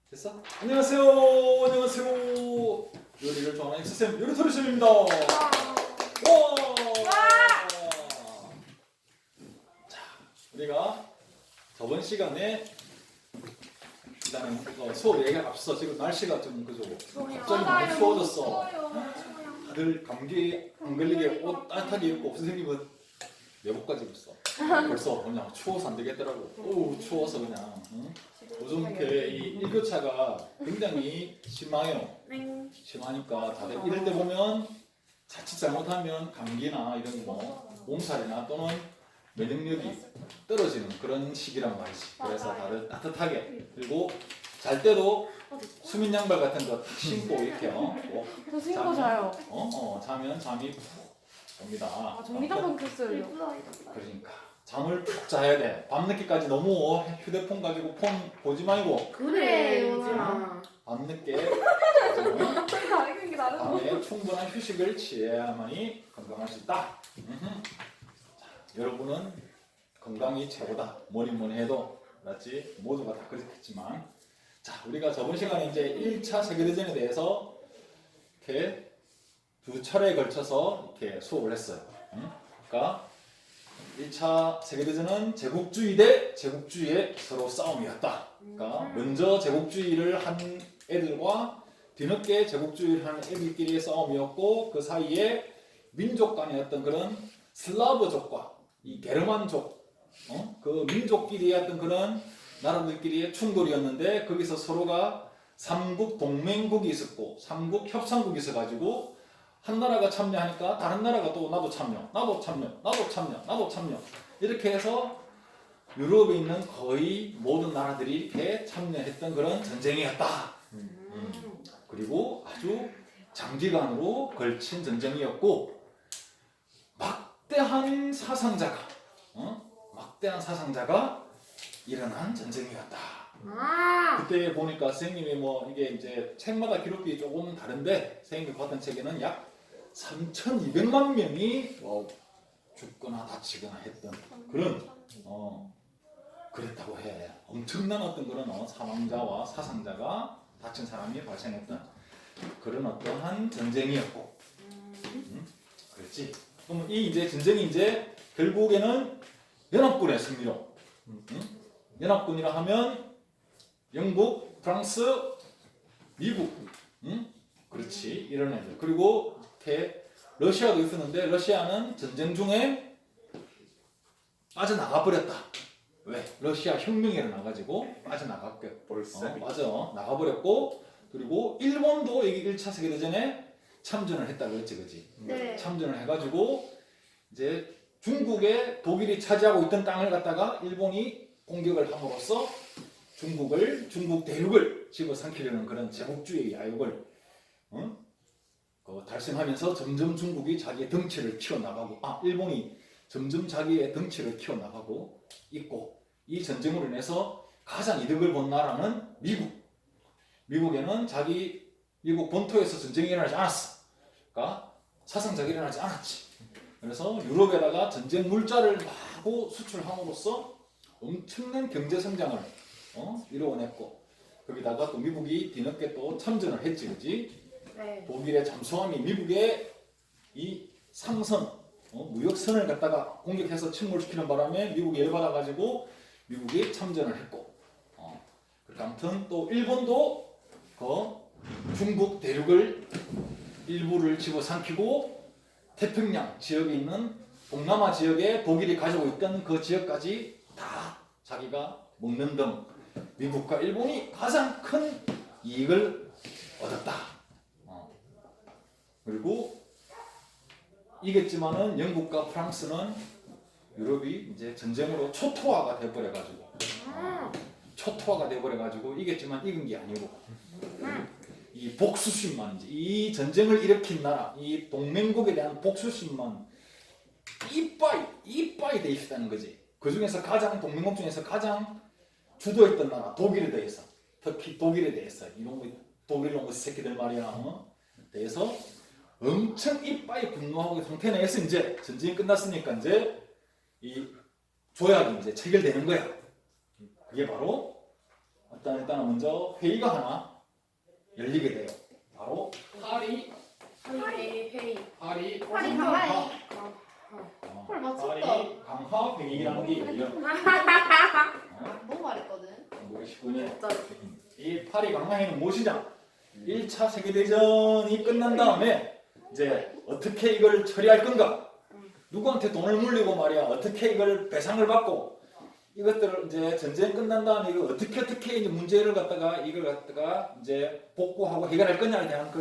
됐어? 안녕하세요. 안녕하세요. 요리를 좋아하는 엑스쌤 요리토리 쌤입니다. 와. 자, 우리가 저번 시간에 일단은 수업 얘기가 앞서 지금 날씨가 좀 그죠? 갑자기 많이 추워졌어. 다들 감기 안 걸리게 옷 따뜻하게 입고 선생님은 내복까지 입었어. 벌써 그냥 추워서 안 되겠더라고. 오 추워서 그냥. 응? 요즘 이 일교차가 굉장히 심해요. 심하니까 다들 이럴 때 보면 자칫 잘못하면 감기나 이런 몸살이나 또는 면역력이 떨어지는 그런 시기란 말이지. 그래서 다들 따뜻하게 그리고 잘 때도 수면 양말 같은 거 탁 신고 이렇게 저 신고 자요. 자면 잠이 푹 옵니다. 아, 전기장판 켰어요. 그러니까 잠을 푹 자야 돼. 밤늦게까지 너무 휴대폰 가지고 폰 보지 말고 그래, 요즘아. 밤늦게 다른 게 다른 거. 밤에 충분한 휴식을 취해야만이 건강할 수 있다. 자, 여러분은 건강이 최고다. 뭐니 해도 맞지? 모두가 다 그렇겠지만 자 우리가 저번 시간에 이제 1차 세계대전에 대해서 이렇게 두 차례에 걸쳐서 이렇게 수업을 했어요. 그러니까 1차 세계대전은 제국주의 대 제국주의의 서로 싸움이었다. 그러니까 먼저 제국주의를 한 애들과 뒤늦게 제국주의를 하는 애들끼리의 싸움이었고 그 사이에 민족 간의 어떤 그런 슬라브족과 이 게르만족 그 민족끼리의 어떤 그런 나라들끼리의 충돌이었는데 거기서 서로가 삼국 동맹국이 있었고 삼국 협상국이 있어가지고 한 나라가 참여하니까 다른 나라가 또 나도 참여, 나도 참여, 나도 참여, 나도 참여 이렇게 해서 유럽에 있는 거의 모든 나라들이 이렇게 참여했던 그런 전쟁이었다. 그리고 아주 장기간으로 걸친 전쟁이었고 막대한 사상자가 일어난 전쟁이었다. 그때 보니까 선생님이 이게 이제 책마다 기록이 조금 다른데 선생님이 봤던 책에는 약 3,200만 명이 죽거나 다치거나 했던 그런 그랬다고 해. 엄청난 어떤 그런 사망자와 사상자가 다친 사람이 발생했던 그런 어떠한 전쟁이었고, 그렇지. 그럼 이 이제 전쟁이 이제 결국에는 연합군의 승리로, 연합군이라 하면 영국, 프랑스, 미국, 그렇지 이런 애들. 그리고 이렇게 러시아도 있었는데 러시아는 전쟁 중에 빠져나가 버렸다. 왜? 러시아 혁명이 일어나가지고 빠져나갔고 맞아 나가버렸고 그리고 일본도 여기 1차 세계대전에 참전을 했다고 했지 그지? 네. 참전을 해가지고 이제 중국에 독일이 차지하고 있던 땅을 갖다가 일본이 공격을 함으로써 중국 대륙을 집어삼키려는 그런 제국주의의 야욕을 달성하면서 점점 중국이 자기의 덩치를 키워나가고 일본이 점점 자기의 덩치를 키워나가고 있고 이 전쟁으로 인해서 가장 이득을 본 나라는 미국에는 미국 본토에서 전쟁이 일어나지 않았어. 그러니까 사상자가 일어나지 않았지. 그래서 유럽에다가 전쟁 물자를 마구 수출함으로써 엄청난 경제 성장을 이루어냈고 거기다가 또 미국이 뒤늦게 또 참전을 했지 그지? 네. 독일의 잠수함이 미국의 이 상선 무역선을 갖다가 공격해서 침몰시키는 바람에 미국이 열받아가지고 미국이 참전을 했고 그러니까 아무튼 또 일본도 중국 대륙을 일부를 집어삼키고 태평양 지역에 있는 동남아 지역에 독일이 가지고 있던 그 지역까지 다 자기가 먹는 등 미국과 일본이 가장 큰 이익을 얻었다. 그리고 이겼지만은 영국과 프랑스는 유럽이 이제 전쟁으로 초토화가 돼버려가지고 이겼지만 이긴 게 아니고 이 복수심만 이 전쟁을 일으킨 나라 이 동맹국에 대한 복수심만 이빠이 돼 있다는 거지. 그 중에서 동맹국 중에서 가장 주도했던 나라 독일에 대해서 특히 독일에 대해서 독일 놈의 새끼들 말이야 대해서 엄청 이빠이 분노하고 상태 내에서 이제 전쟁이 끝났으니까 이제 이 조약이 이제 체결되는 거야. 그게 바로 일단 먼저 회의가 하나 열리게 돼요. 바로 파리 파리 강화 강화회. 헐, 맞췄다. 파리 강화 회의라는 게 열려. 너무 말했거든. 모르시군요. 이 파리 강화회는 무엇이냐? 1차 세계대전이 끝난 다음에 이제 어떻게 이걸 처리할 건가? 누구한테 돈을 물리고 말이야. 어떻게 이걸 배상을 받고 이것들을 이제 전쟁 끝난 다음에 이거 어떻게 이제 문제를 갖다가 이걸 갖다가 이제 복구하고 해결할 거냐에 대한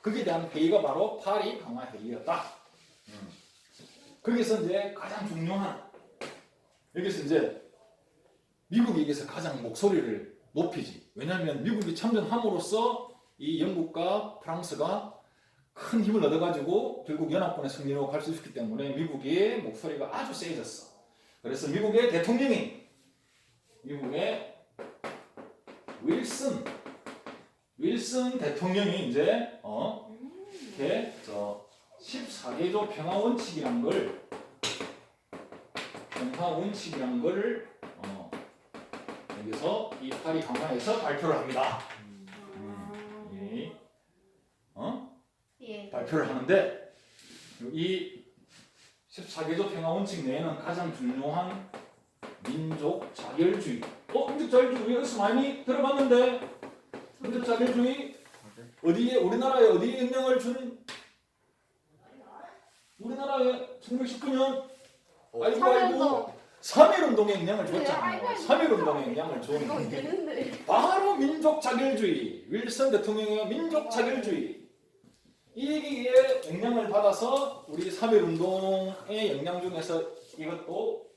거기에 대한 회의가 바로 파리 강화 회의였다. 거기서 이제 가장 중요한 여기서 이제 미국이 여기서 가장 목소리를 높이지. 왜냐하면 미국이 참전함으로써 이 영국과 프랑스가 큰 힘을 얻어가지고 결국 연합군의 승리로 갈 수 있었기 때문에 미국의 목소리가 아주 세졌어. 그래서 미국의 대통령이 미국의 윌슨 대통령이 이제 이렇게 14개조 평화원칙이란 걸 여기서 이 파리 강화에서 발표를 합니다. 예. 발표를 하는데 이 14개조 평화원칙 내에는 가장 중요한 민족 자결주의. 민족 자결주의 여기서 많이 들어봤는데 민족 자결주의 어디에 우리나라에 어디에 영향을 준? 우리나라에 1919년 아이고 3.1운동에 영향을 줬잖아요. 3.1운동에 영향을 준 바로 민족 자결주의. 윌슨 대통령의 민족 자결주의. 이기에 영향을 받아서 우리 3.1운동의 영향 중에서 이것도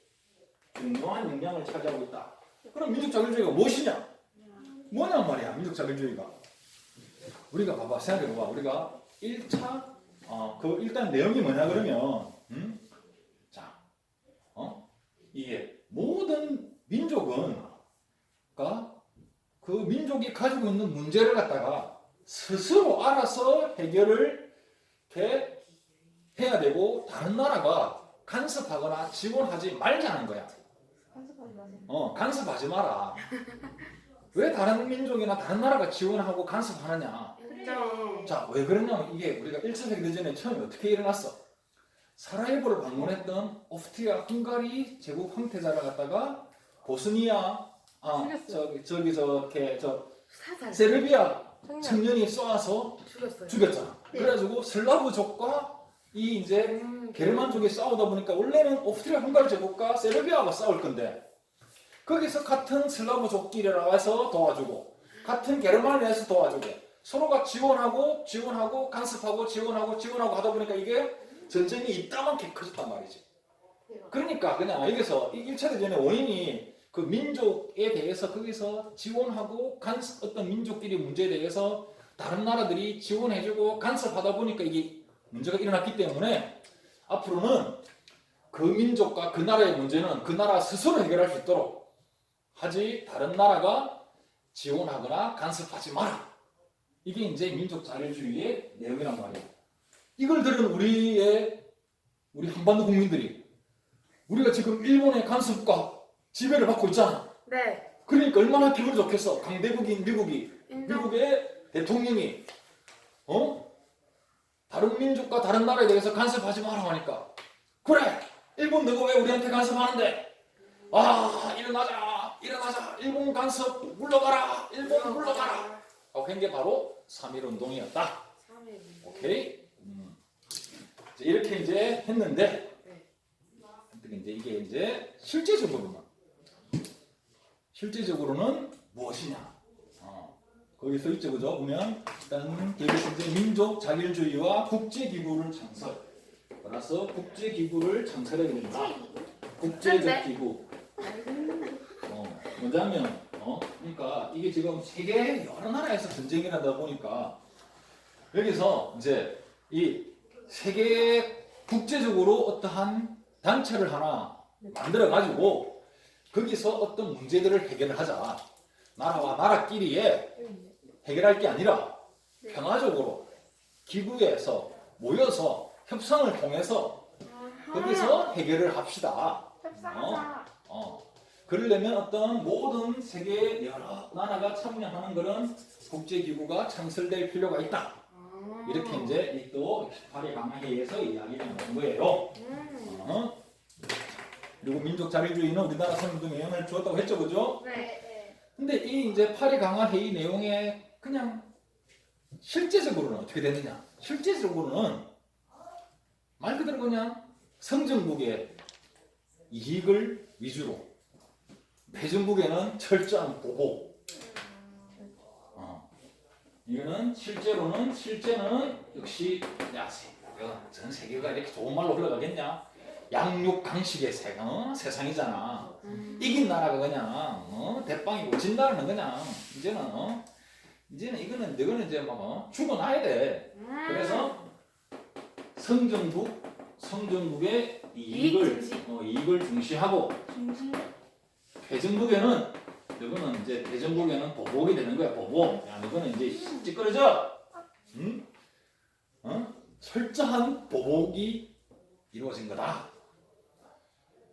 중요한 영향을 차지하고 있다. 그럼 민족 자결주의가 무엇이냐? 뭐냔 말이야. 민족 자결주의가. 우리가 봐봐. 생각해봐봐. 우리가 1차 일단 내용이 뭐냐 그러면 이게 모든 민족은 그 민족이 가지고 있는 문제를 갖다가 스스로 알아서 해결을 해야 되고 다른 나라가 간섭하거나 지원하지 말자는 거야. 간섭하지 마라. 왜 다른 민족이나 다른 나라가 지원하고 간섭하느냐? 자, 왜 그러냐면 이게 우리가 1차 세계대전에 처음에 어떻게 일어났어? 사라예보를 방문했던 오스트리아 헝가리 제국 황태자를 갖다가 보스니아 세르비아 청년이 쏘아서 죽였잖아. 그래가지고 슬라브족과 이 이제 게르만족이 싸우다 보니까 원래는 오스트리아 헝가리 제국과 세르비아가 싸울 건데 거기서 같은 슬라브족끼리라 해서 도와주고 같은 게르만에서 도와주고 서로가 지원하고 간섭하고 지원하고 하다 보니까 이게 전쟁이 이따만큼 커졌단 말이지. 그러니까 그냥 여기서 1차 대전의 원인이 그 민족에 대해서 거기서 지원하고 어떤 민족끼리 문제에 대해서 다른 나라들이 지원해주고 간섭하다 보니까 이게 문제가 일어났기 때문에 앞으로는 그 민족과 그 나라의 문제는 그 나라 스스로 해결할 수 있도록 하지 다른 나라가 지원하거나 간섭하지 마라. 이게 이제 민족 자율주의의 내용이란 말이에요. 이걸 들은 우리 한반도 국민들이 우리가 지금 일본의 간섭과 지배를 받고 있잖아. 네. 그러니까 얼마나 기분이 좋겠어. 강대국인 미국의 대통령이 다른 민족과 다른 나라에 대해서 간섭하지 마라 하니까 그래 일본 너가 왜 우리한테 간섭하는데 일어나자 일본 간섭 물러가라 하고 한 게 바로 3.1운동이었다. 오케이? 이렇게 이제 했는데 이제 이게 이제 실제적으로는 무엇이냐? 거기서 있죠, 그죠? 보면 일단 여기서 이제 민족 자결주의와 국제기구를 창설. 따라서 국제기구를 창설하게 됩니다. 국제적 기구. 뭐냐면 그러니까 이게 지금 세계 여러 나라에서 전쟁이 나다 보니까 여기서 이제 이 세계 국제적으로 어떠한 단체를 하나 만들어 가지고 거기서 어떤 문제들을 해결을 하자. 나라와 나라끼리에 해결할 게 아니라 평화적으로 기구에서 모여서 협상을 통해서 거기서 해결을 합시다. 그러려면 어떤 모든 세계 여러 나라가 참여하는 그런 국제기구가 창설될 필요가 있다. 이렇게 이제 또 18회 강화회의에서 이야기가 나온 거예요. 그리고 민족 자립주의는 우리나라 선진국에 영향을 주었다고 했죠, 그죠? 네. 근데 이 이제 8회 강화회의 내용에 그냥 실제적으로는 어떻게 되느냐? 실제적으로는 말 그대로 그냥 성정국의 이익을 위주로, 패전국에는 철저한 보복. 이거는 실제는 역시 전 세계가 이렇게 좋은 말로 흘러가겠냐? 양육강식의 세상이잖아. 이긴 나라가 그냥 대빵이고 진 나라는 그냥 이제는 이거는 이제 막 죽어나야 돼. 그래서 성전국의 이익을 중시하고 패전국에는 이거는 이제 패전국에는 보복이 되는 거야. 보복. 야, 이거는 이제 찌끄러져. 응? 철저한 보복이 이루어진 거다.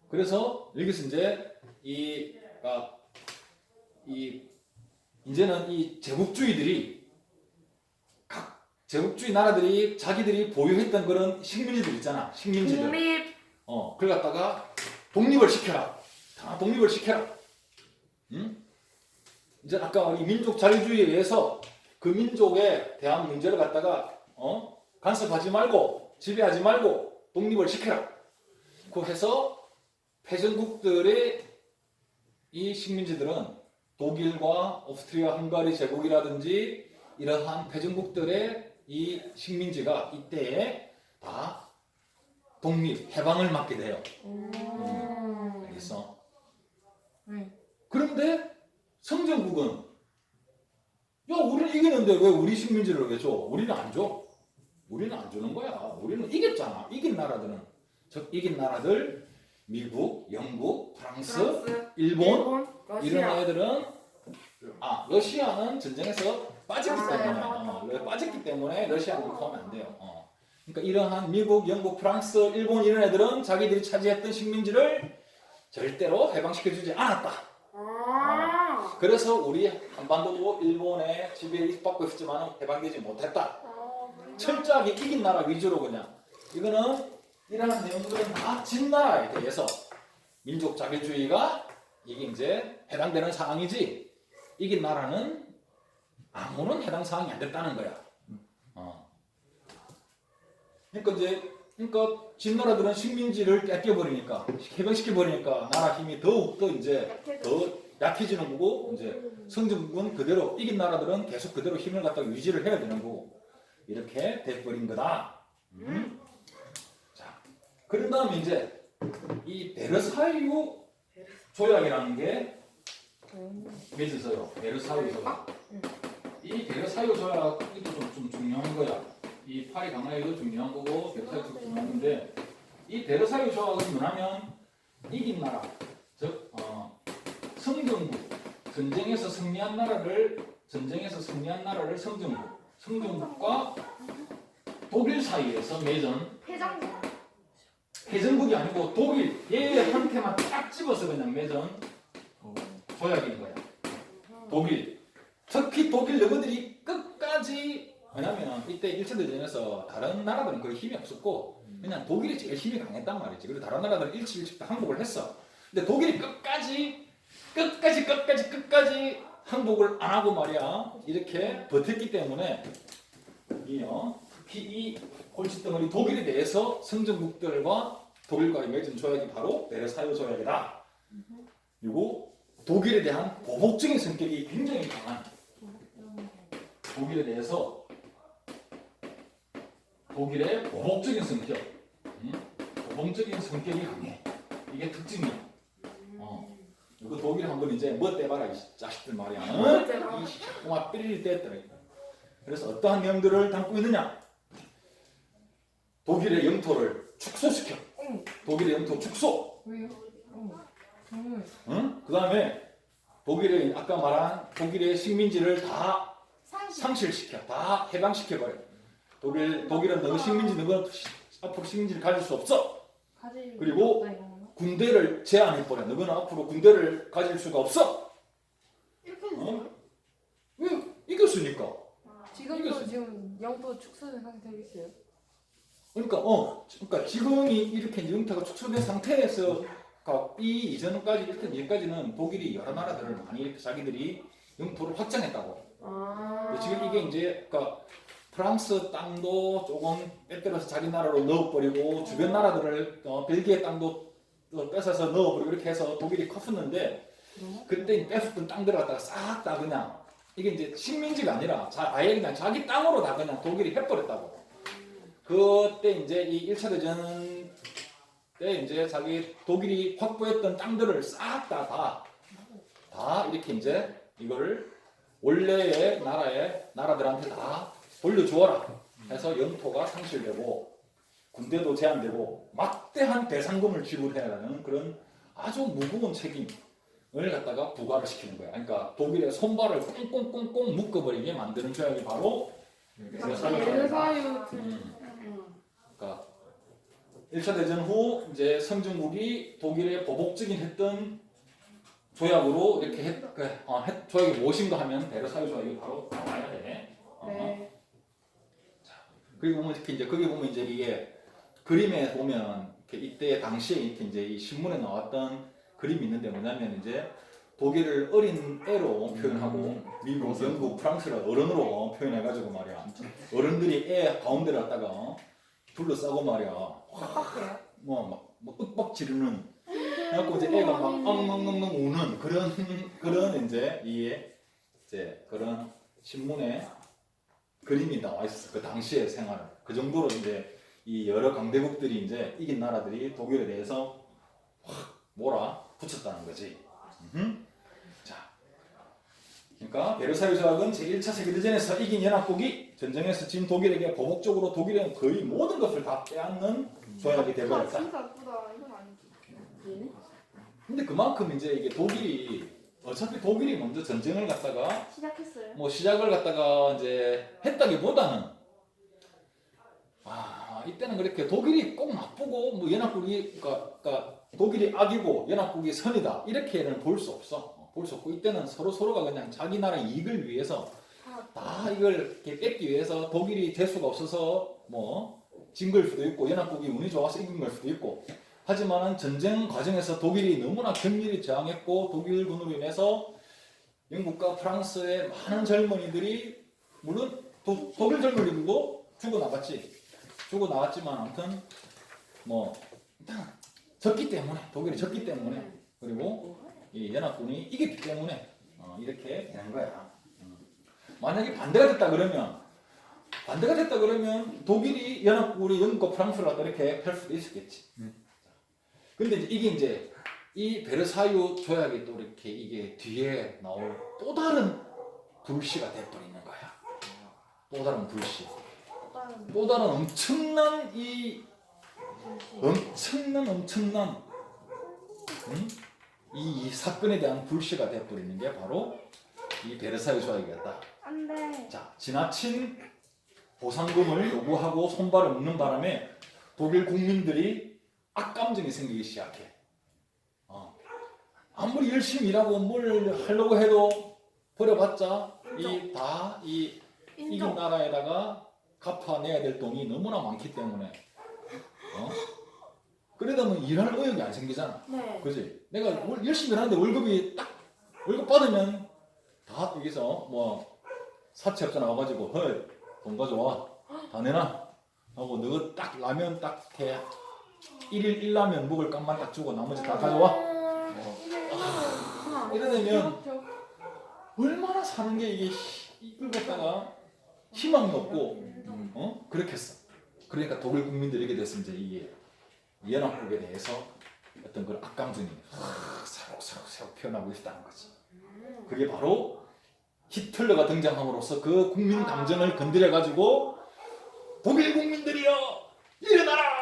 그래서 여기서 이제 이제는 이 제국주의들이 각 제국주의 나라들이 자기들이 보유했던 그런 식민지들 있잖아. 식민지들. 독립. 그걸 갖다가 독립을 시켜라. 다 독립을 시켜라. 응? 이제 아까 우리 민족 자유주의에 의해서 그 민족에 대한 문제를 갖다가 간섭하지 말고 지배하지 말고 독립을 시켜라. 그 해서 패전국들의 이 식민지들은 독일과 오스트리아 헝가리 제국이라든지 이러한 패전국들의 이 식민지가 이때에 다 독립, 해방을 맞게 돼요. 알겠어? 그런데 성전국은 우리는 이기는데 왜 우리 식민지를 왜 줘? 우리는 안 줘. 우리는 안 주는 거야. 우리는 이겼잖아. 이긴 나라들 미국, 영국, 프랑스, 일본 이런 애들은 러시아는 전쟁에서 빠졌기 때문에 러시아는 포함 안 돼요. 그러니까 이러한 미국, 영국, 프랑스, 일본 이런 애들은 자기들이 차지했던 식민지를 절대로 해방시켜주지 않았다. 그래서 우리 한반도도 일본의 지배에 받고 있었지만 해방되지 못했다. 철저하게 이긴 나라 위주로 그냥. 이거는 이러한 내용들은 다 진 나라에 대해서 민족 자결주의가 이게 이제 해당되는 상황이지, 이긴 나라는 아무런 해당 사항이 안 됐다는 거야. 그러니까 진 나라들은 식민지를 뺏겨버리니까, 해방시켜버리니까 나라 힘이 더욱더 이제 더 약해지는 거고, 이제 성전국은 그대로, 이긴 나라들은 계속 그대로 힘을 갖다가 유지를 해야 되는 거고, 이렇게 돼버린 거다. 자, 그런 다음에 이제 이 베르사유 조약이라는 게 맺었어요. 베르사유 조약. 이 베르사유 조약도 좀 중요한 거야. 이 파리 강화회도 중요한 거고 베르사유 조약도 중요한 건데, 이 베르사유 조약은 뭐냐면 이긴 나라, 즉 성전국, 전쟁에서 승리한 나라를 성전국과 독일 사이에서 맺은 패전국이 아니고 독일 얘한테만 딱 집어서 그냥 맺은 조약인 거야. 특히 독일 너희들이 끝까지, 왜냐면 이때 1차 대전에서 다른 나라들은 거의 힘이 없었고 그냥 독일이 제일 힘이 강했단 말이지. 그리고 다른 나라들은 일찍 다 항복을 했어. 근데 독일이 끝까지 항복을 안 하고 말이야, 이렇게 버텼기 때문에 특히 이 골칫덩어리 독일에 대해서 성전국들과 독일과의 맺은 조약이 바로 베르사유 조약이다. 그리고 독일에 대한 보복적인 성격이 굉장히 강한, 독일에 대해서 독일의 보복적인 성격이 강해. 이게 특징이야. 이거 독일 한번 이제 뭐 떼봐라 이 자식들 말이야. 이 꼬마 삐리리 떼더라. 그래서 어떠한 내용들을 담고 있느냐? 독일의 영토를 축소시켜. 독일의 영토 축소. 왜요? 그 다음에 독일의 아까 말한 독일의 식민지를 다 상실시켜. 다 해방시켜버려. 독일은 너 식민지, 너가 앞으로 식민지를 가질 수 없어. 그리고 군대를 제한해버려. 너는 앞으로 군대를 가질 수가 없어. 이렇게 해주세요. 왜? 이겼으니까. 지금도 이겼어. 지금 영토 축소된 상태로 있어요. 그러니까 지금이 이렇게 영토가 축소된 상태에서 이 이전까지 이렇게 여기까지는 독일이 여러 나라들을 많이 이렇게 자기들이 영토를 확장했다고. 지금 이게 이제 그러니까 프랑스 땅도 조금 빼들어서 자기 나라로 넣어버리고 주변 나라들을 벨기에 땅도 뺏어서 넣어버리고 이렇게 해서 독일이 컸었는데 그때 뺏었던 땅들을 갖다가 싹 다 그냥 이게 이제 식민지가 아니라 아예 그냥 자기 땅으로 다 그냥 독일이 해버렸다고. 그때 이제 이 1차 대전 때 이제 자기 독일이 확보했던 땅들을 싹 다 이렇게 이제 이거를 원래의 나라들한테 다 돌려주어라 해서 영토가 상실되고 군대도 제한되고 막대한 배상금을 지불해야 하는 그런 아주 무거운 책임을 갖다가 부과를 시키는 거야. 그러니까 독일의 손발을 꽁꽁꽁꽁 묶어버리게 만드는 조약이 바로 베르사유 그러니까 1차 대전 후 이제 선진국이 독일에 보복적인 했던 조약으로 이렇게 조약이 무엇인가 하면 베르사유 조약이 바로 나와야 돼. 네. 그리고 보면 이렇게 이제 거기 보면 이제 이게 그림에 보면 이렇게 이때 당시에 이렇게 이제 이 신문에 나왔던 그림이 있는데 뭐냐면 이제 독일을 어린 애로 표현하고 미국, 영국, 프랑스를 어른으로 표현해가지고 말이야. 어른들이 애 가운데를 갖다가 둘러싸고 말이야. 빡빡해요. 막 윽박 지르는. 그래갖고 이제 애가 막 엉엉엉엉 우는 그런 이제 이제 그런 신문에 그림이 나와 있었어. 그 당시의 생활을. 그 정도로 이제 이 여러 강대국들이 이제 이긴 나라들이 독일에 대해서 확 몰아붙였다는 거지. 자, 그러니까 베르사유 조약은 제1차 세계대전에서 이긴 연합국이 전쟁에서 진 독일에게 보복적으로 독일의 거의 모든 것을 다 빼앗는 조약이 되버렸다. 진짜 예쁘다. 이건 아니지. 근데 그만큼 이제 이게 어차피 독일이 먼저 전쟁을 갖다가 시작했어요. 뭐 시작을 갖다가 이제 했다기보다는 이때는 그렇게 독일이 꼭 나쁘고 뭐 연합국이 그러니까 독일이 악이고 연합국이 선이다 이렇게는 볼 수 없어. 볼 수 없고 이때는 서로가 그냥 자기 나라 이익을 위해서 다 이걸 이렇게 뺏기 위해서 독일이 재수가 없어서 뭐 진 걸 수도 있고 연합국이 운이 좋아서 이긴 걸 수도 있고 하지만은 전쟁 과정에서 독일이 너무나 격렬히 저항했고 독일군으로 인해서 영국과 프랑스의 많은 젊은이들이 물론 독일 젊은이들도 죽어나갔지만 아무튼 뭐 일단 졌기 때문에 독일이 졌기 때문에 그리고 이 연합군이 이겼기 때문에 이렇게 되는 거야. 만약에 반대가 됐다 그러면 독일이 연합국이 영국과 프랑스를 갖다 이렇게 할 수도 있었겠지. 근데 이게 이 베르사유 조약이 또 이렇게 이게 뒤에 나올 또 다른 불씨가 돼버리는 거야. 또 다른 불씨. 또 다른 엄청난 이 사건에 대한 불씨가 돼버리는 게 바로 이 베르사유 조약이었다. 안 돼. 자, 지나친 보상금을 요구하고 손발을 묶는 바람에 독일 국민들이 악감정이 생기기 시작해. 아무리 열심히 일하고 뭘 하려고 해도 버려봤자 이긴 나라에다가 갚아내야 될 돈이 너무나 많기 때문에 그러다 보면 일할 의욕이 안 생기잖아. 네. 그지? 내가 열심히 일하는데 월급 받으면 다 여기서 뭐 사채업자 나와가지고 헐 돈 가져와 다 내놔 하고 너 딱 라면 딱 해 1일 1라면 먹을 값만 딱 주고 나머지 다 가져와. 이러면 얼마나 사는 게 이걸 갖다가 희망이 없고 그렇겠어. 그러니까 독일 국민들이 이렇게 됐으면 이제 이게 연합국에 대해서 어떤 그런 악감정이 새록 표현하고 있다는 거지. 그게 바로 히틀러가 등장함으로써 그 국민 감정을 건드려 가지고 독일 국민들이여 일어나라.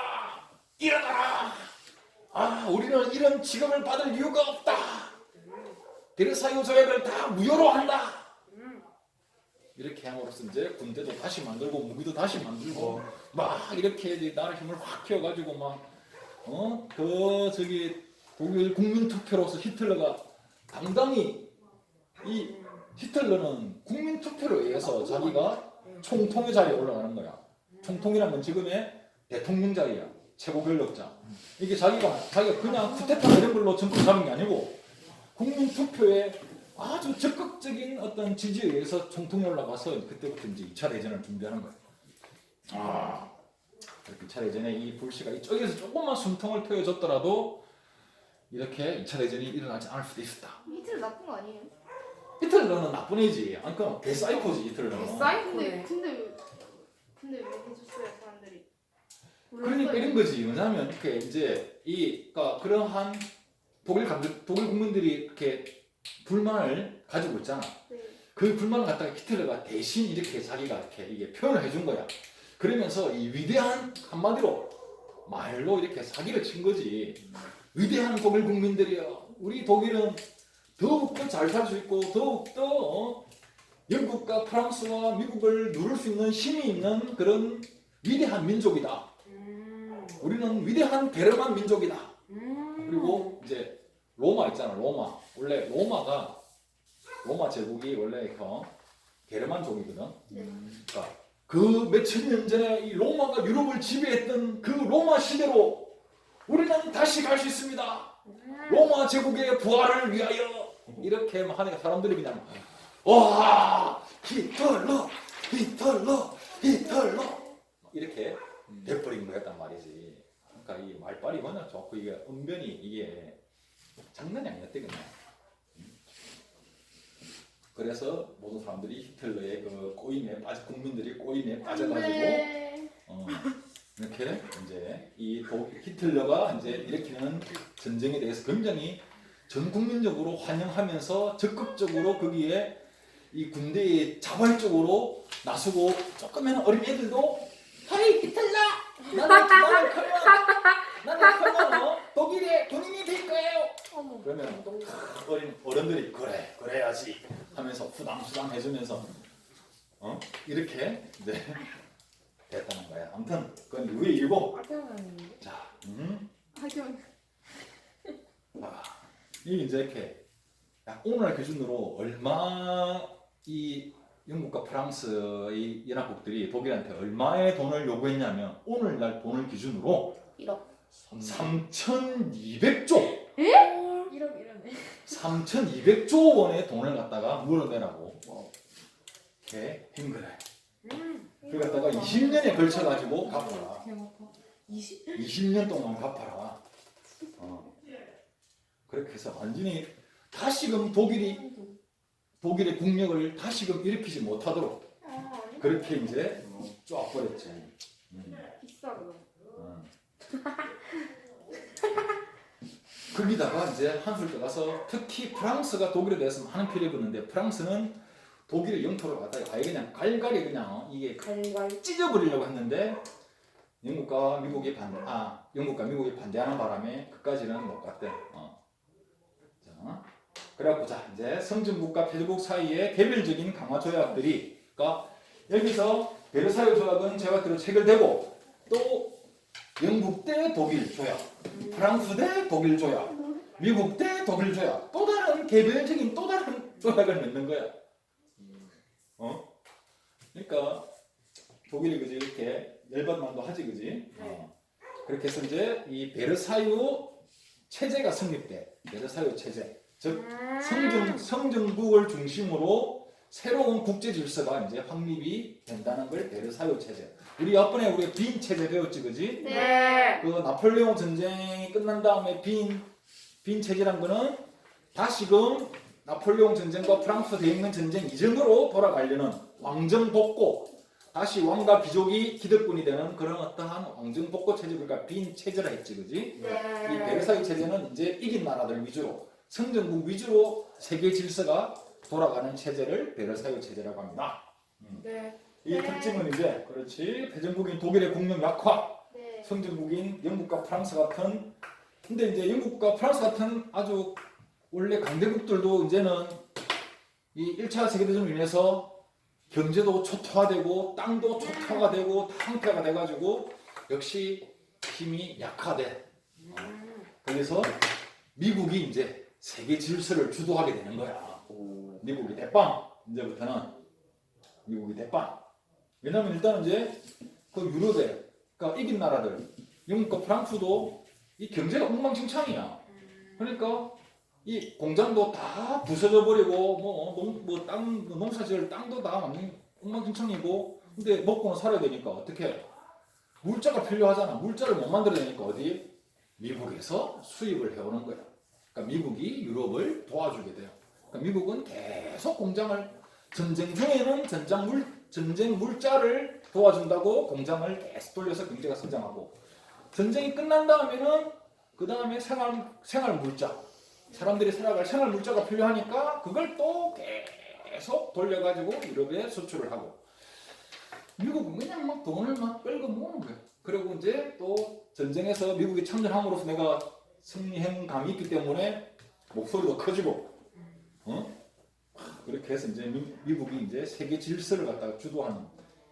우리는 이런 직업을 받을 이유가 없다. 베르사유 조약을 다 무효로 한다. 이렇게 함으로써 이제 군대도 다시 만들고 무기도 다시 만들고 막 이렇게 나라 힘을 확 키워가지고 막 독일 국민 투표로서 히틀러가 당당히 이 히틀러는 국민 투표로 의해서 자기가 총통의 자리에 올라가는 거야. 총통이란 건 지금의 대통령 자리야. 최고 권력자. 이게 자기가 그냥 쿠데타 이런 걸로 정권 잡은 게 아니고 국민 투표에 아주 적극적인 어떤 지지에 의해서 총통에 올라가서 그때부터 이제 2차 대전을 준비하는 거야. 아, 2차 대전에 이 불씨가 이쪽에서 조금만 숨통을 트여줬더라도 이렇게 2차 대전이 일어나지 않을 수도 있었다. 히틀러 나쁜 거 아니에요? 히틀러는 나쁜 애지. 아니 그럼 대사이코지 히틀러는. 사이코네. 근데 왜 해줬어요 사람들이? 그러니까 이런 거지. 왜냐하면 이렇게 이제 그러니까 그러한 독일 국민들이 이렇게 불만을 가지고 있잖아. 네. 그 불만을 갖다가 히틀러가 대신 이렇게 자기가 이렇게 이게 표현을 해준 거야. 그러면서 이 위대한 한마디로 말로 이렇게 사기를 친 거지. 위대한 독일 국민들이여. 우리 독일은 더욱더 잘 살 수 있고 더욱더 영국과 프랑스와 미국을 누를 수 있는 힘이 있는 그런 위대한 민족이다. 우리는 위대한 베르만 민족이다. 그리고 이제 로마 있잖아. 로마. 원래 로마 제국이 원래 게르만족이거든. 그러니까 그 몇천 년 전에 이 로마가 유럽을 지배했던 그 로마 시대로 우리는 다시 갈 수 있습니다. 로마 제국의 부활을 위하여 이렇게 하니까 사람들이 그냥 와 히틀러 이렇게 돼버린 거였단 말이지. 그러니까 이 말빨이 워낙 좋고 이게 언변이 이게 장난이 아니었대 그냥. 그래서 모든 사람들이 히틀러의 그 꼬임에 빠져 국민들이 꼬임에 빠져가지고 이렇게 이제 이 히틀러가 이제 일으키는 전쟁에 대해서 굉장히 전 국민적으로 환영하면서 적극적으로 거기에 이 군대에 자발적으로 나서고 조그마한 어린 애들도 하이 히틀러 나는 커면 독일의 군인이 될 거예요. 어머. 그러면 어린 어른들이 그래야지 하면서 후당후당 해주면서 이렇게 이제 됐다는 거야. 아무튼 그건 이후의 일고. 자, 하경. 이 이제 이렇게 오늘날 기준으로 얼마 이 영국과 프랑스의 연합국들이 독일한테 얼마의 돈을 요구했냐면 오늘날 돈을 기준으로 1억. 3,200조 1억이라네. 3,200조 원의 돈을 갖다가 물어내라고 이렇게 한 거래. 그걸 갖다가 20년에 걸쳐가지고 갚아라. 20년 동안 갚아라. 그렇게 해서 완전히 다시금 독일의 국력을 다시금 일으키지 못하도록 그렇게 이제 쫙 버렸지. 비싸 그거. 거기다가 이제 한술 떠가서 특히 프랑스가 독일에 대해서 많은 피해를 입었는데 프랑스는 독일의 영토를 갖다가 아예 그냥 갈갈이 그냥 이게 찢어버리려고 했는데 영국과 미국이 반대하는 바람에 그까지는 못 갔대. 자, 그래갖고 자 이제 성전국과 폐쇄국 사이의 개별적인 강화 조약들이 그러니까 여기서 베르사유 조약은 제가 들어 체결되고 또 영국 대 독일 조약, 프랑스 대 독일 조약, 미국 대 독일 조약, 또 다른 개별적인 또 다른 조약을 맺는 거야. 그러니까 독일이 그지 이렇게 열받만도 하지 그지. 그렇게 해서 이제 이 베르사유 체제가 성립돼. 베르사유 체제, 즉 성정국을 중심으로 새로운 국제 질서가 이제 확립이 된다는 걸 베르사유 체제. 우리 이번에 우리가 빈 체제 배웠지 그지? 네. 그 나폴레옹 전쟁이 끝난 다음에 빈 체제란 거는 다시금 나폴레옹 전쟁과 프랑스 대혁명 전쟁 이전으로 돌아가려는 왕정 복고, 다시 왕과 귀족이 기득권이 되는 그런 어떠한 왕정 복고 체제, 그러니까 빈 체제라 했지 그지? 네. 이 베르사유 체제는 이제 이긴 나라들 위주로 성전국 위주로 세계 질서가 돌아가는 체제를 베르사유 체제라고 합니다. 네. 이 특징은 이제 그렇지 패전국인 독일의 국력 약화, 네. 성전국인 영국과 프랑스 같은 근데 이제 영국과 프랑스 같은 아주 원래 강대국들도 이제는 이 1차 세계대전으로 인해서 경제도 초토화되고 땅도 초토화가 되고 황폐가 돼가지고 역시 힘이 약화돼. 그래서 미국이 이제 세계 질서를 주도하게 되는 거야. 미국이 대빵. 이제부터는 미국이 대빵. 왜냐면 일단 이제 그 유럽에 그러니까 이긴 나라들, 영국과 프랑스도 이 경제가 엉망진창이야. 그러니까 이 공장도 다 부서져 버리고 뭐땅 농사지을 땅도 다 완전 엉망진창이고 근데 먹고는 살아야 되니까 어떻게 물자가 필요하잖아. 물자를 못 만들어내니까 어디 미국에서 수입을 해오는 거야. 그러니까 미국이 유럽을 도와주게 돼요. 그러니까 미국은 계속 공장을 전쟁 중에는 전쟁 물자를 도와준다고 공장을 계속 돌려서 경제가 성장하고 전쟁이 끝난 다음에는 그 다음에 생활 물자 사람들이 살아갈 생활 물자가 필요하니까 그걸 또 계속 돌려가지고 유럽에 수출을 하고 미국은 그냥 막 돈을 막 끌고 모으는 거야. 그리고 이제 또 전쟁에서 미국이 참전함으로써 내가 승리한 감이 있기 때문에 목소리도 커지고 그렇게 해서 이제 미국이 이제 세계 질서를 갖다가 주도하는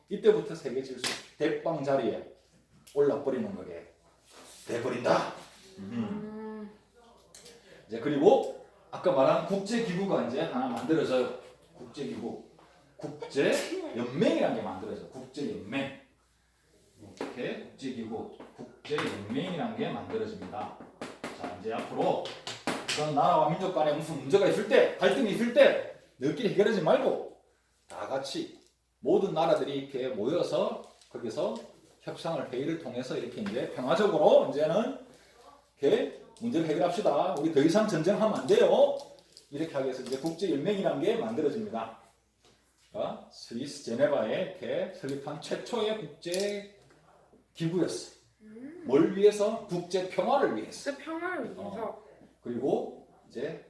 이때부터 세계 질서 대빵 자리에 올라버리는 거게 돼버린다. 이제 그리고 아까 말한 국제기구가 이제 하나 만들어져요. 국제기구, 국제연맹이라는 게 만들어져요. 국제연맹. 이렇게 국제기구, 국제연맹이라는 게 만들어집니다. 자 이제 앞으로 그런 나라와 민족 간에 무슨 문제가 있을 때, 갈등이 있을 때 너희끼리 해결하지 말고 다 같이 모든 나라들이 이렇게 모여서 거기서 협상을 회의를 통해서 이렇게 이제 평화적으로 이제는 이렇게 문제를 해결합시다. 우리 더 이상 전쟁하면 안 돼요. 이렇게 하기 위해서 이제 국제연맹이라는 게 만들어집니다. 그러니까 스위스 제네바에 이렇게 설립한 최초의 국제 기구였어. 뭘 위해서? 국제 평화를 위해서. 진짜 평화를 위해서. 그리고 이제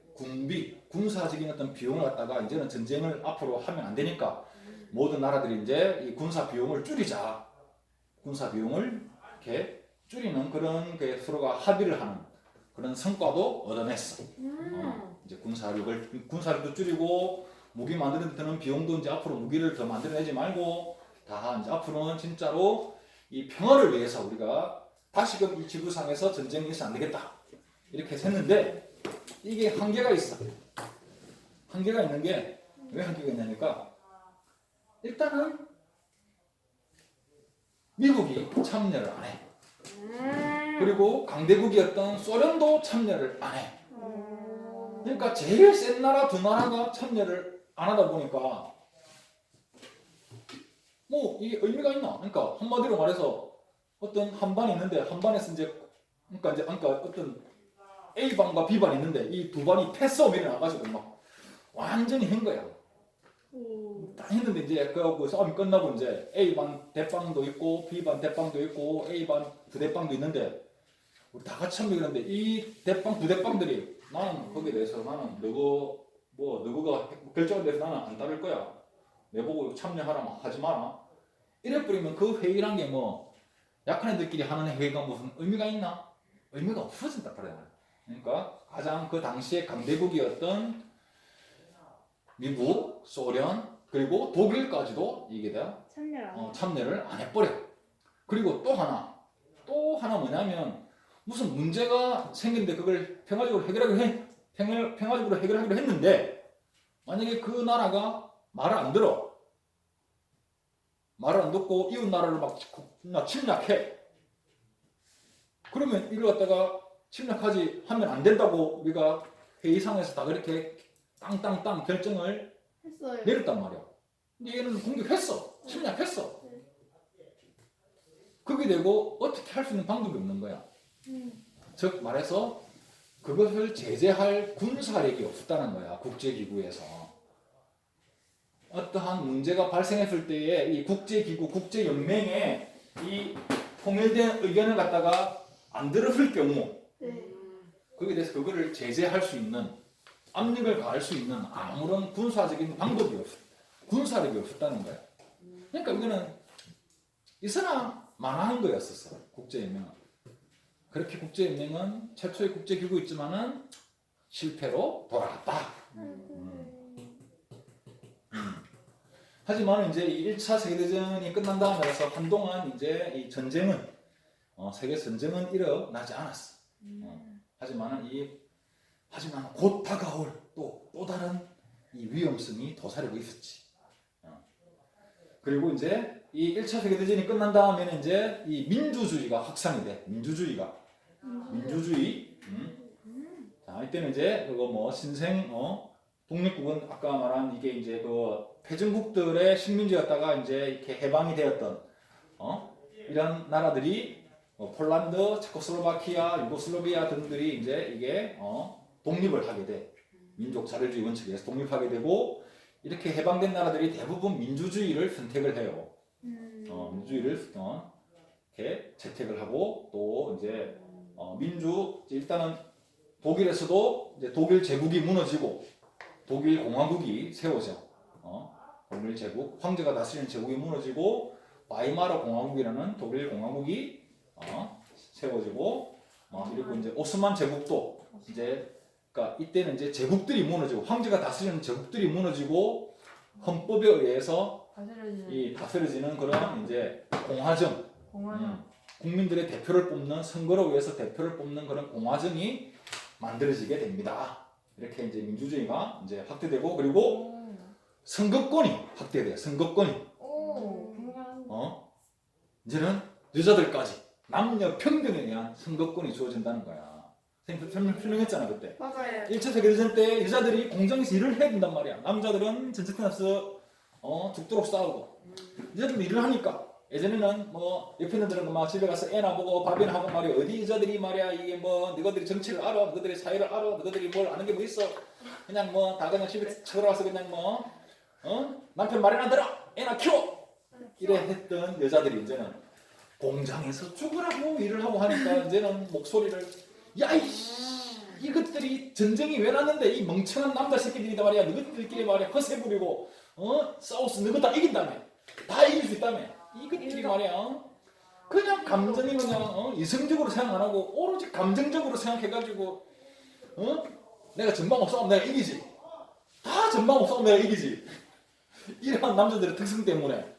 군사적인 어떤 비용을 갖다가 이제는 전쟁을 앞으로 하면 안 되니까 모든 나라들이 이제 이 군사 비용을 줄이자. 군사 비용을 이렇게 줄이는 그런 게 서로가 합의를 하는 그런 성과도 얻어냈어. 이제 군사력도 줄이고 무기 만드는 데 드는 비용도 이제 앞으로 무기를 더 만들어내지 말고 다 이제 앞으로는 진짜로 이 평화를 위해서 우리가 다시금 이 지구상에서 전쟁이 있으면 안 되겠다. 이렇게 했는데 이게 한계가 있어. 한계가 있는 게 왜 한계가 있냐니까 일단은 미국이 참여를 안 해. 그리고 강대국이었던 소련도 참여를 안 해. 그러니까 제일 센 나라 두 나라가 참여를 안 하다 보니까 뭐 이게 의미가 있나? 그러니까 한마디로 말해서 어떤 한반이 있는데 한반에서 이제 그러니까 어떤 A반과 B반이 있는데 이 두 반이 패싸움이 일어나가지고 막 완전히 한 거야. 다 했는데 이제 그 싸움이 끝나고 이제 A반 대빵도 있고 B반 대빵도 있고 A반 부대빵도 있는데 우리 다 같이 참여했는데 이 대빵 부대빵들이 나는 거기에 대해서 나는 너가 결정에 대해서 나는 안 따를 거야. 내보고 참여하라 하지 마라. 이래버리면 그 회의란 게 뭐 약한 애들끼리 하는 회의가 무슨 의미가 있나? 의미가 없어진다 그래. 그러니까 가장 그 당시에 강대국이었던 미국, 소련 그리고 독일까지도 이게 다 참여를 안 해버려. 그리고 또 하나 뭐냐면 무슨 문제가 생기는데 그걸 평화적으로 해결하기로 했는데 만약에 그 나라가 말을 안 들어. 말을 안 듣고 이웃 나라를 막 침략해. 그러면 이걸 갖다가 침략하지 하면 안 된다고 우리가 회의상에서 다 그렇게 땅땅땅 결정을 했어요. 내렸단 말이야. 근데 얘는 공격했어. 침략했어. 그게 되고 어떻게 할 수 있는 방법이 없는 거야. 즉 말해서 그것을 제재할 군사력이 없다는 거야. 국제기구에서. 어떠한 문제가 발생했을 때에 이 국제기구, 국제연맹에 이 통일된 의견을 갖다가 안 들었을 경우 거기에 대해서 그거를 제재할 수 있는 압력을 가할 수 있는 아무런 군사적인 방법이 없어. 군사력이 없었다는 거야. 그러니까 이거는 있으나 마나한 거였었어. 국제연맹은. 그렇게 국제연맹은 최초의 국제기구였지만은 실패로 돌아갔다. 하지만 이제 1차 세계대전이 끝난 다음에서 한동안 이제 이 전쟁은 세계 전쟁은 일어나지 않았어. 하지만은 이 하지만 곧 다가올 또 다른 이 위험성이 도사리고 있었지. 그리고 이제 이 1차 세계대전이 끝난 다음에는 이제 이 민주주의가 확산이 돼. 민주주의. 자, 이때는 이제 그거 뭐 신생 독립국은 아까 말한 이게 이제 그 패전국들의 식민지였다가 이제 이렇게 해방이 되었던 이런 나라들이 폴란드, 체코슬로바키아, 유고슬라비아 등들이 이제 이게 독립을 하게 돼. 민족 자율주의 원칙에서 독립하게 되고 이렇게 해방된 나라들이 대부분 민주주의를 선택을 해요. 민주주의를 이렇게 채택을 하고 또 이제 일단은 독일에서도 이제 독일 제국이 무너지고 독일 공화국이 세워져. 독일 제국, 황제가 다스리는 제국이 무너지고 바이마르 공화국이라는 독일 공화국이 세워지고 그리고 이제 오스만 제국도 이제 그러니까 이때는 이제 제국들이 무너지고 황제가 다스리는 제국들이 무너지고 헌법에 의해서 이 다스려지는 그런 이제 공화정, 국민들의 대표를 뽑는 선거로 의해서 대표를 뽑는 그런 공화정이 만들어지게 됩니다. 이렇게 이제 민주주의가 이제 확대되고 그리고 선거권이 확대돼요. 선거권이. 이제는 여자들까지 남녀 평등에 대한 선거권이 주어진다는 거야. 선생님 설명했잖아 그때. 맞아요. 1차 세계대전 때 여자들이 공장에서 일을 해야 된단 말이야. 남자들은 전쟁터 나서 죽도록 싸우고 여자들도 일을 하니까 예전에는 뭐 옆에 있는 들은 막 집에 가서 애나 보고 밥이나 하고 말이야. 어디 여자들이 말이야 이게 뭐 너희들이 정치를 알아, 너희들이 사회를 알아, 너희들이 뭘 아는 게 뭐 있어? 그냥 뭐 다 그냥 집에 들어와서 그냥 뭐 남편 말이나 들어, 애나 키워 이래 했던 여자들이 이제는 공장에서 죽으라고 일을 하고 하니까 이제는 목소리를 야이씨 이것들이 전쟁이 왜 났는데 이 멍청한 남자 새끼들이다 말이야. 너희들끼리 말이야 허세 부리고 싸워서 너희 다 이긴다며, 다 이길 수 있다며. 이것들이 말이야 그냥 감정이 그냥 이성적으로 생각 안 하고 오로지 감정적으로 생각해가지고 내가 전방업 싸우면 내가 이기지, 다 전방업 싸우면 내가 이기지 이러한 남자들의 특성 때문에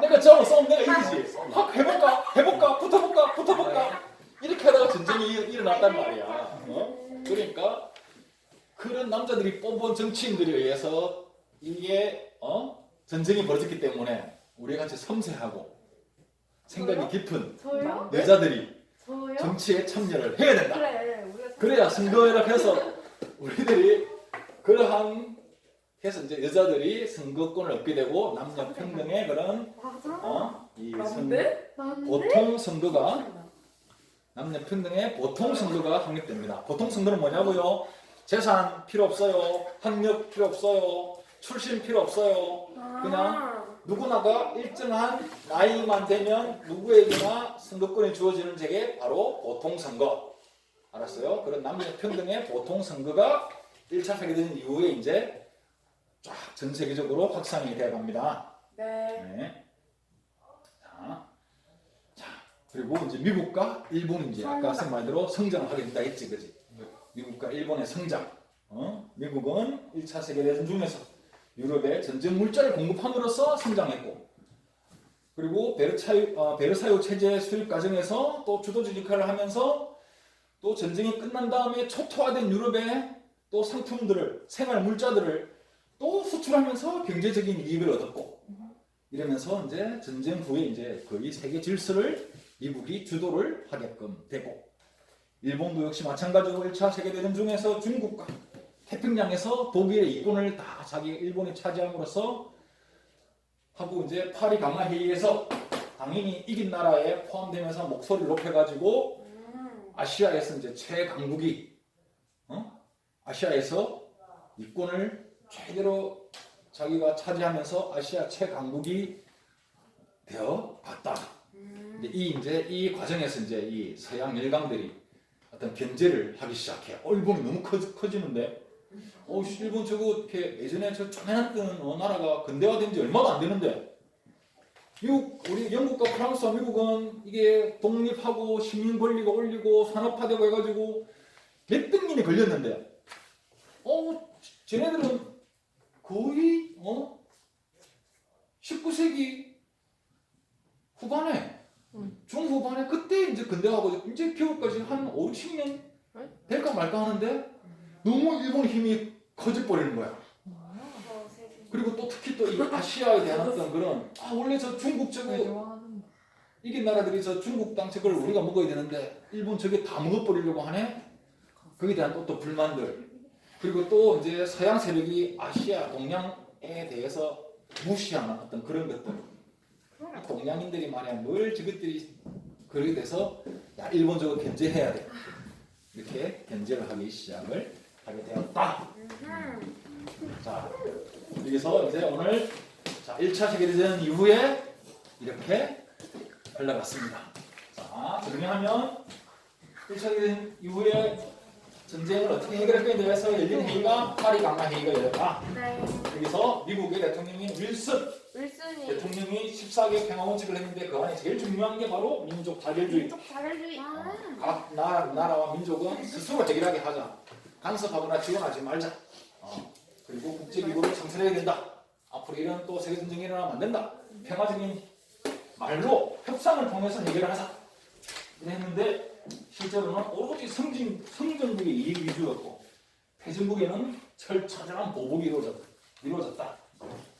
내가 전방업 싸우면 내가 이기지, 확 해볼까 붙어볼까 이렇게 하다가 전쟁이 일어났단 말이야. 그러니까 그런 남자들이 뽑은 정치인들에 의해서 이게 전쟁이 벌어졌기 때문에 우리 같이 섬세하고 생각이 깊은 저요? 여자들이 저요? 정치에 참여를 해야 된다. 그래 우리가 그래야 선거를 해서 우리들이 그러한 해서 이제 여자들이 선거권을 얻게 되고 남녀 평등의 그런 맞아. 이 난데? 보통 선거가 남녀 평등의 보통 선거가 확립됩니다. 보통 선거는 뭐냐고요? 재산 필요 없어요. 학력 필요 없어요. 출신 필요 없어요. 그냥 누구나가 일정한 나이만 되면 누구에게나 선거권이 주어지는 제게 바로 보통 선거. 알았어요? 그런 남녀 평등의 보통 선거가 1차 세계대전 이후에 이제 쫙 전 세계적으로 확산이 되어 갑니다. 네. 자, 그리고 이제 미국과 일본이 이제 아까 선생님 말대로 성장을 하게 된다 했지, 그지? 미국과 일본의 성장. 미국은 1차 세계대전 중에서 유럽에 전쟁 물자를 공급함으로써 성장했고, 그리고 베르사유 체제 수립 과정에서 또 주도적 역할을 하면서 또 전쟁이 끝난 다음에 초토화된 유럽의 또 상품들을, 생활 물자들을 또 수출하면서 경제적인 이익을 얻었고, 이러면서 이제 전쟁 후에 이제 거의 세계 질서를 미국이 주도를 하게끔 되고, 일본도 역시 마찬가지로 1차 세계대전 중에서 중국과 태평양에서 독일의 이권을 다 일본이 차지함으로써 하고 이제 파리 강화 회의에서 당연히 이긴 나라에 포함되면서 목소리를 높여가지고 아시아에서 이제 최강국이 아시아에서 이권을 최대로 자기가 차지하면서 아시아 최강국이 되어 갔다. 이제 이 과정에서 이제 이 서양 열강들이 어떤 견제를 하기 시작해. 일본이 너무 커지는데, 일본 저거 이렇게 예전에 저 조그만했던 나라가 근대화된 지 얼마도 안 되는데, 우리 영국과 프랑스와 미국은 이게 독립하고 시민 권리가 올리고 산업화되고 해가지고 몇백 년이 걸렸는데, 쟤네들은 거의 19세기 후반에 중후반에 그때 이제 근대화하고 이제 겨우까지 한 5, 60년 될까 말까 하는데 너무 일본 힘이 커져버리는 거야. 더 세지. 그리고 또 특히 또 이 아시아에 대한 어떤 그런 원래 저 중국 저거 좋아하는 이긴 나라들이 저 중국 땅 저걸 우리가 먹어야 되는데 일본 저게 다 먹어버리려고 하네. 거기에 대한 또 불만들. 그리고 또 이제 서양 세력이 아시아 동양에 대해서 무시하는 어떤 그런 것들. 동양인들이 말이야 뭘 저것들이 그렇게 돼서 야 일본 저거 견제해야 돼. 이렇게 견제를 하기 시작을 하게 되었다. 자, 여기서 이제 오늘 자, 1차 세계대전 이후에 이렇게 흘러갔습니다. 자, 정리하면 1차 세계대전 이후에 전쟁을 어떻게 해결할까에 대해서 열린 회의가 파리 강화 회의가 열렸다. 네. 여기서 미국의 대통령인 윌슨 윌슨이 대통령이 14개 평화 원칙을 했는데 그 안에 제일 중요한 게 바로 민족 자결주의. 민족 자결주의. 각 나라와 민족은 스스로 해결하게 하자. 간섭하거나 지원하지 말자. 그리고 국제기구를 창설해야 된다. 앞으로 이런 또 세계전쟁이 일어나면 안 된다. 평화적인 말로 협상을 통해서 해결을 하자. 이랬는데 실제로는 오로지 성전국의 이익 위주였고 패전국에는 철저한 보복이 이루어졌다.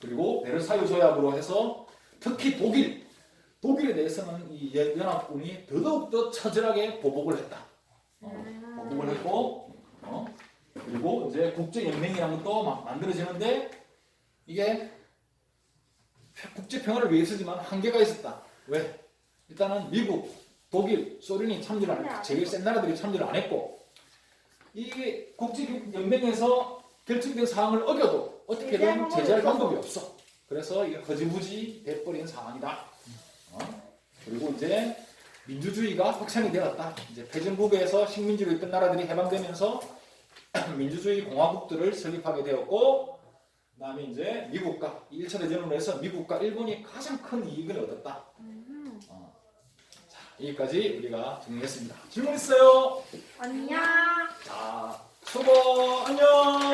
그리고 베르사유 조약으로 해서 특히 독일에 대해서는 이 연합군이 더더욱더 처절하게 보복을 했다. 보복을 했고 그리고 이제 국제연맹이라는 것도 막 만들어지는데 이게 국제 평화를 위해서지만 한계가 있었다. 왜? 일단은 미국, 독일, 소련이 참여를 안 했고 제일 센 나라들이 참여를 안 했고 이게 국제연맹에서 결정된 사항을 어겨도 어떻게든 제재할 방법이 없어. 그래서 이게 허지부지 돼버린 상황이다. 그리고 이제 민주주의가 확산이 되었다. 이제 패전국에서 식민지로 있던 나라들이 해방되면서 민주주의 공화국들을 설립하게 되었고, 그다음에 이제 미국과 1차 대전으로 해서 미국과 일본이 가장 큰 이익을 얻었다. 자, 여기까지 우리가 정리했습니다. 질문 있어요? 안녕. 자, 수고 안녕.